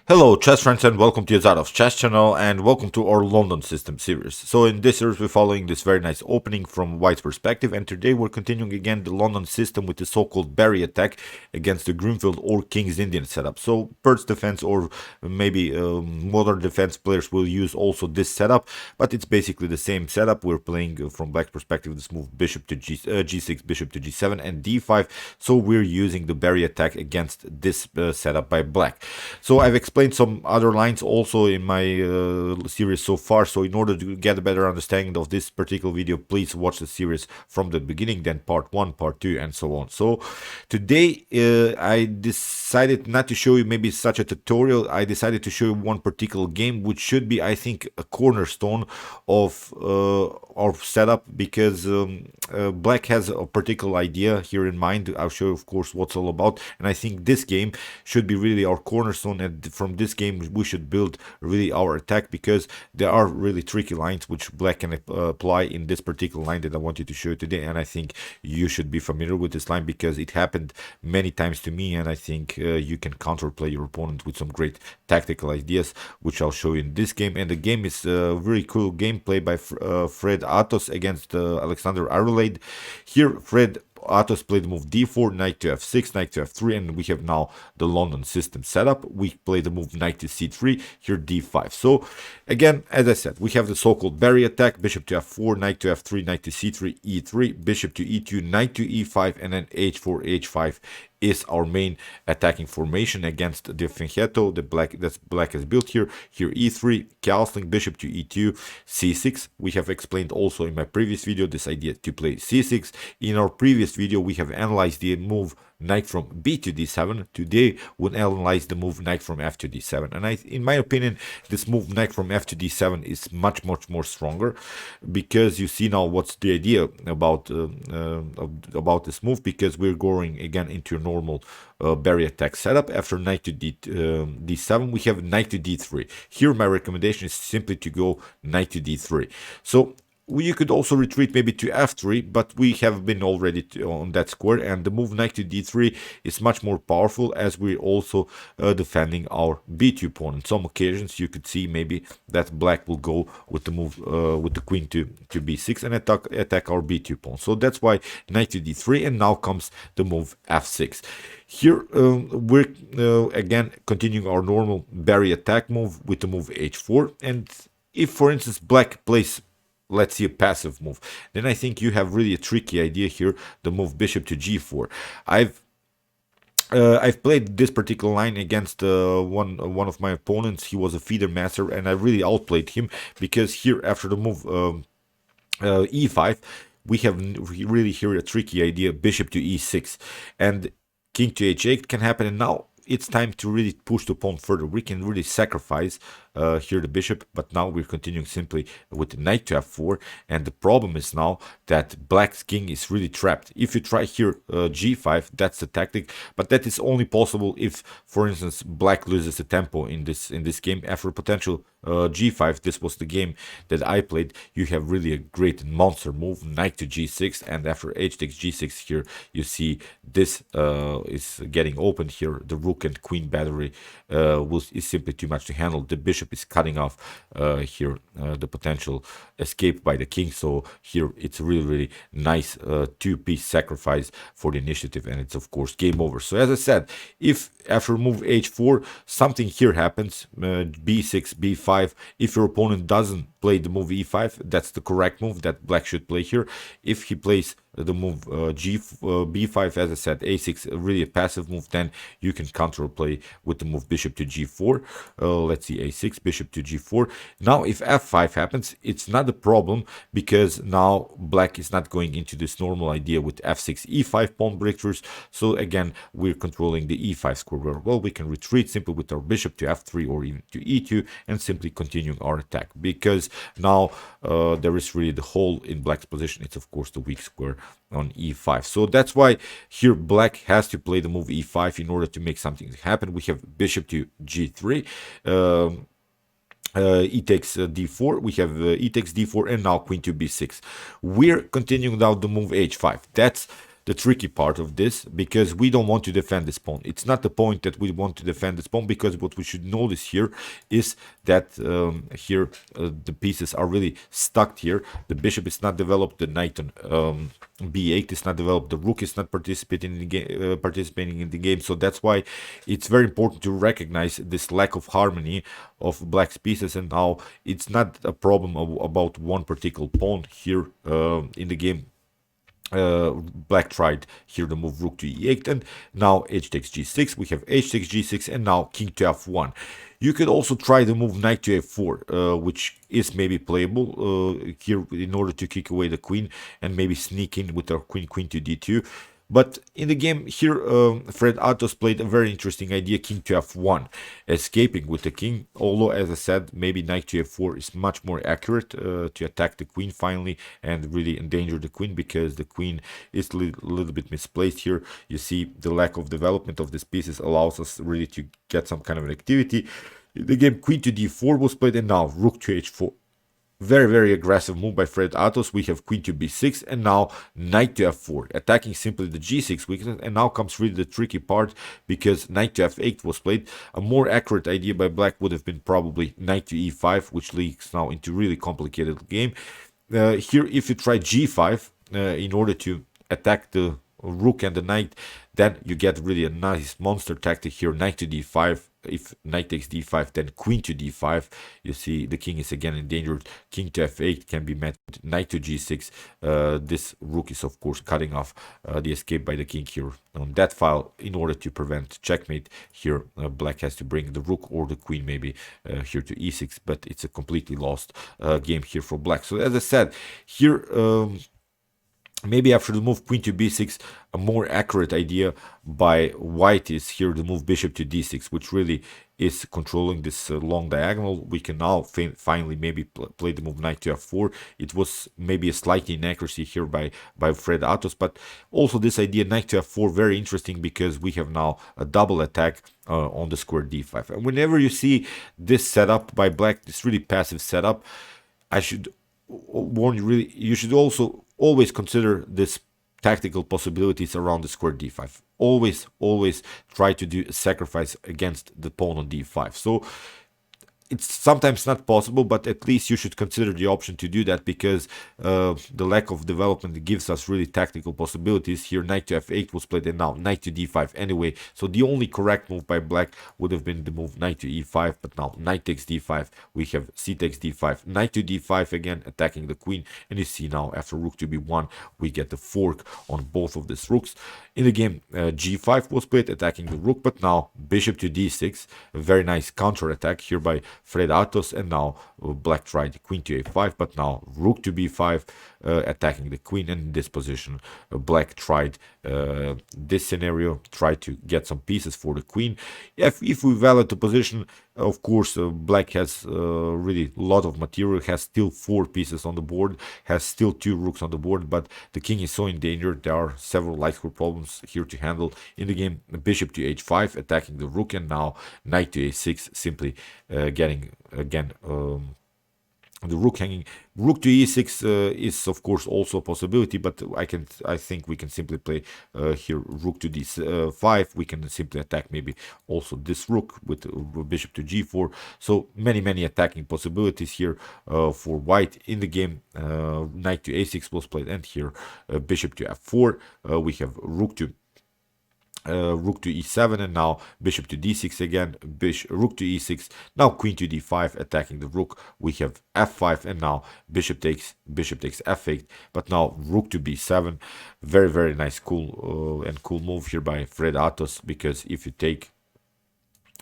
Hello, chess friends, and welcome to Jozarov's chess channel, and welcome to our London system series. So in this series, we're following this very nice opening from White's perspective, and today we're continuing again the London system with the so-called Barry attack against the Grunfeld or King's Indian setup. So Bird's defense or maybe modern defense players will use also this setup, but it's basically the same setup. We're playing from Black's perspective this move bishop to G6, bishop to G7, and D5. So we're using the Barry attack against this setup by Black. So I've explained some other lines also in my series so far, so in order to get a better understanding of this particular video, please watch the series from the beginning, then part 1, part 2, and so on. So today I decided not to show you maybe such a tutorial. I decided to show you one particular game which should be, I think, a cornerstone of our setup, because Black has a particular idea here in mind. I'll show you, of course, what's all about, and I think this game should be really our cornerstone, and from this game we should build really our attack, because there are really tricky lines which Black can apply in this particular line that I wanted to show you today, and I think you should be familiar with this line because it happened many times to me, and I think you can counterplay your opponent with some great tactical ideas, which I'll show you in this game. And the game is a very cool gameplay by Fred Atos against Alexander Arulade. Here Fred Atos played the move d4, knight to f6, knight to f3, and we have now the London system setup. We play the move knight to c3, here d5. So again, as I said, we have the so-called Barry attack, bishop to f4, knight to f3, knight to c3, e3, bishop to e2, knight to e5, and then h4, h5 is our main attacking formation against the fianchetto that Black has built here. Here e3, castling, bishop to e2, c6. We have explained also in my previous video this idea to play c6. In our previous video, we have analyzed the move knight from b to d7. Today we'll analyze the move knight from f to d7, and in my opinion, this move knight from f to d7 is much more stronger, because you see now what's the idea about this move, because we're going again into a normal Barry attack setup. After knight to d7, we have knight to d3. Here my recommendation is simply to go knight to d3. So you could also retreat maybe to f3, but we have been already on that square, and the move knight to d3 is much more powerful, as we're also defending our b2 pawn. On some occasions you could see maybe that Black will go with the move with the queen to b6 and attack our b2 pawn. So that's why knight to d3, and now comes the move f6. Here we're again continuing our normal Barry attack move with the move h4, and if, for instance, Black plays, let's see, a passive move, then I think you have really a tricky idea here, the move bishop to g4. I've played this particular line against one of my opponents. He was a feeder master, and I really outplayed him, because here after the move e5, we have really here a tricky idea, bishop to e6, and king to h8 can happen, and now it's time to really push the pawn further. We can really sacrifice here the bishop, but now we're continuing simply with the knight to f4, and the problem is now that Black's king is really trapped. If you try here g5, that's the tactic, but that is only possible if, for instance, Black loses the tempo in this game. After potential g5, this was the game that I played, you have really a great monster move, knight to g6, and after h takes g6, here you see this is getting opened. Here the rook and queen battery is simply too much to handle. The bishop is cutting off here the potential escape by the king, so here it's really nice two-piece sacrifice for the initiative, and it's of course game over. So as I said, if after move h4 something here happens, b6, b5, if your opponent doesn't play the move e5, that's the correct move that Black should play here. If he plays the move b5, as I said, a6, really a passive move, then you can counterplay with the move bishop to g4. Let's see, a6, bishop to g4. Now if f5 happens, it's not a problem, because now Black is not going into this normal idea with f6, e5 pawn breakthroughs. So again, we're controlling the e5 square, where, well, we can retreat simply with our bishop to f3 or even to e2 and simply continuing our attack, because now there is really the hole in Black's position. It's of course the weak square on e5. So that's why here Black has to play the move e5 in order to make something happen. We have bishop to g3, e takes d4, we have e takes d4, and now queen to b6. We're continuing now the move h5. That's the tricky part of this, because we don't want to defend this pawn. It's not the point that we want to defend this pawn, because what we should notice here is that here the pieces are really stuck here. The bishop is not developed, the knight on b8 is not developed, the rook is not participating in the game. So that's why it's very important to recognize this lack of harmony of black's pieces. And now it's not a problem about one particular pawn here in the game. Black tried here to move rook to e8, and now h takes g6. We have h takes g6, and now king to f1. You could also try to move knight to f4, which is maybe playable here in order to kick away the queen and maybe sneak in with our queen to d2. But in the game here, Fred Atos played a very interesting idea, king to f1, escaping with the king. Although, as I said, maybe knight to f4 is much more accurate to attack the queen finally and really endanger the queen, because the queen is a little bit misplaced here. You see, the lack of development of these pieces allows us really to get some kind of an activity. In the game, queen to d4 was played, and now rook to h4. Very, very aggressive move by Fred Atos. We have queen to b6, and now knight to f4, attacking simply the g6 weakness. And now comes really the tricky part, because knight to f8 was played. A more accurate idea by black would have been probably knight to e5, which leads now into really complicated game. Here, if you try g5 in order to attack the rook and the knight, then you get really a nice monster tactic here, knight to d5. If knight takes d5, then queen to d5. You see the king is again endangered. King to f8 can be met with knight to g6. This rook is of course cutting off the escape by the king here on that file. In order to prevent checkmate here, black has to bring the rook or the queen maybe here to e6, but it's a completely lost game here for black. So as I said here, maybe after the move queen to b6, a more accurate idea by white is here the move bishop to d6, which really is controlling this long diagonal. We can now finally maybe play the move knight to f4. It was maybe a slight inaccuracy here by Fred Atos, but also this idea knight to f4 very interesting, because we have now a double attack on the square d5. And whenever you see this setup by black, this really passive setup, I should warn you, really, you should also always consider this tactical possibilities around the square d5. Always try to do a sacrifice against the pawn on d5. So it's sometimes not possible, but at least you should consider the option to do that, because the lack of development gives us really tactical possibilities. Here knight to f8 was played, and now knight to d5 anyway. So the only correct move by black would have been the move knight to e5, but now knight takes d5, we have c takes d5, knight to d5 again, attacking the queen. And you see now after rook to b1, we get the fork on both of these rooks. In the game, g5 was played, attacking the rook, but now bishop to d6, a very nice counter attack here by Fred Atos. And now black tried queen to a5, but now rook to b5, attacking the queen. And in this position, black tried this scenario, tried to get some pieces for the queen. If we valid the position, of course, black has really a lot of material, has still 4 pieces on the board, has still 2 rooks on the board, but the king is so endangered. There are several light square problems here to handle. In the game, bishop to h5, attacking the rook, and now knight to a6, simply getting again the rook hanging. Rook to e6 is of course also a possibility, but I think we can simply play here rook to d5. We can simply attack maybe also this rook with bishop to g4. So many attacking possibilities here for white. In the game, knight to a6 was played, and here bishop to f4. We have rook to e7, and now bishop to d6 again, rook to e6, now queen to d5, attacking the rook. We have f5, and now bishop takes f8, but now rook to b7. Very nice, cool move here by Fred Atos, because if you take,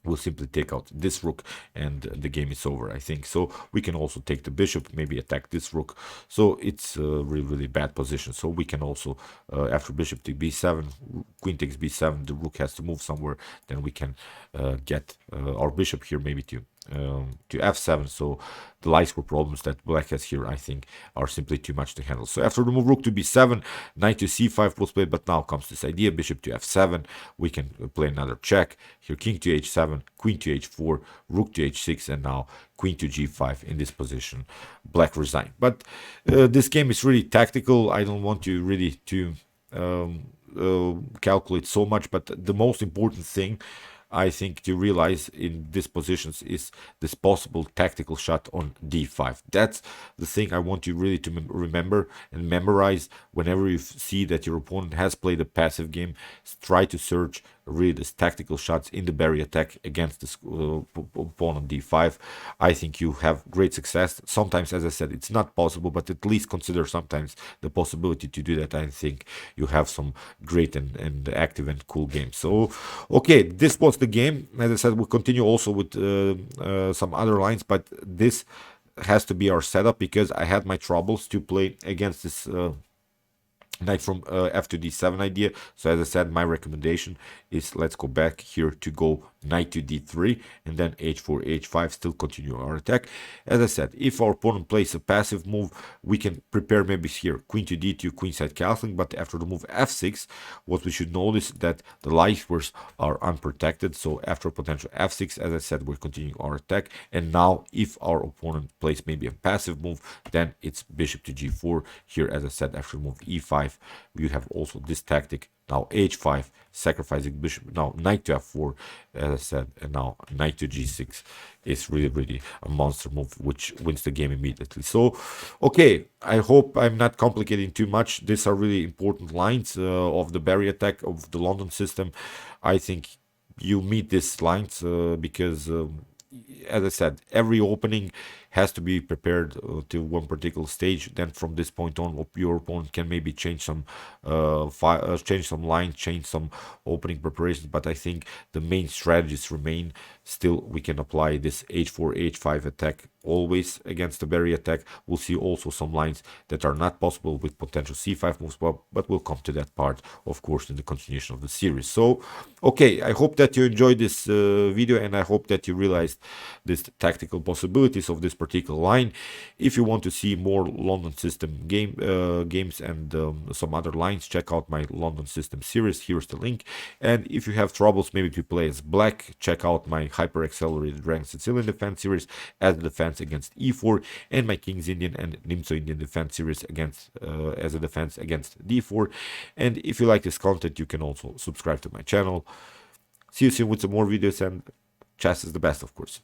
we'll simply take out this rook and the game is over, I think. So we can also take the bishop, maybe attack this rook. So it's a really bad position. So we can also, after bishop to b7, queen takes b7, the rook has to move somewhere. Then we can get our bishop here maybe to f7. So the light square problems that black has here, I think, are simply too much to handle. So after the move rook to b7, knight to c5 was played, but now comes this idea, bishop to f7. We can play another check. Here king to h7, queen to h4, rook to h6, and now queen to g5. In this position, black resigned. But this game is really tactical. I don't want you really to calculate so much, but the most important thing I think to realize in these positions is this possible tactical shot on d5. That's the thing I want you really to remember and memorize whenever you see that your opponent has played a passive game. Try to search really these tactical shots in the berry attack against this pawn on d5. I think you have great success. Sometimes, as I said, it's not possible, but at least consider sometimes the possibility to do that. I think you have some great and active and cool games. So, okay, this was the game. As I said, we'll continue also with some other lines, but this has to be our setup because I had my troubles to play against this knight from f to d7 idea. So as I said, my recommendation is let's go back here to go knight to d3 and then h4 h5, still continue our attack. As I said, if our opponent plays a passive move, we can prepare maybe here queen to d2, queenside castling, but after the move f6, what we should notice that the light squares are unprotected. So after potential f6, as I said, we're continuing our attack. And now if our opponent plays maybe a passive move, then it's bishop to g4. Here, as I said, after the move e5, you have also this tactic. Now h5, sacrificing bishop. Now knight to f4, as I said, and now knight to g6 is really a monster move, which wins the game immediately. So, okay, I hope I'm not complicating too much. These are really important lines of the berry attack of the London system. I think you meet these lines because as I said, every opening has to be prepared to one particular stage. Then from this point on, your opponent can maybe change some lines, change some opening preparations. But I think the main strategies remain. Still, we can apply this h4, h5 attack always against the berry attack. We'll see also some lines that are not possible with potential c5 moves, but we'll come to that part, of course, in the continuation of the series. So, okay, I hope that you enjoyed this video, and I hope that you realized these tactical possibilities of this particular line. If you want to see more London system games and some other lines, check out my London system series. Here's the link. And if you have troubles maybe to play as black, check out my hyper accelerated ranked Sicilian defense series as a defense against e4, and my King's Indian and Nimzo Indian defense series against as a defense against d4. And if you like this content, you can also subscribe to my channel. See you soon with some more videos, and chess is the best, of course.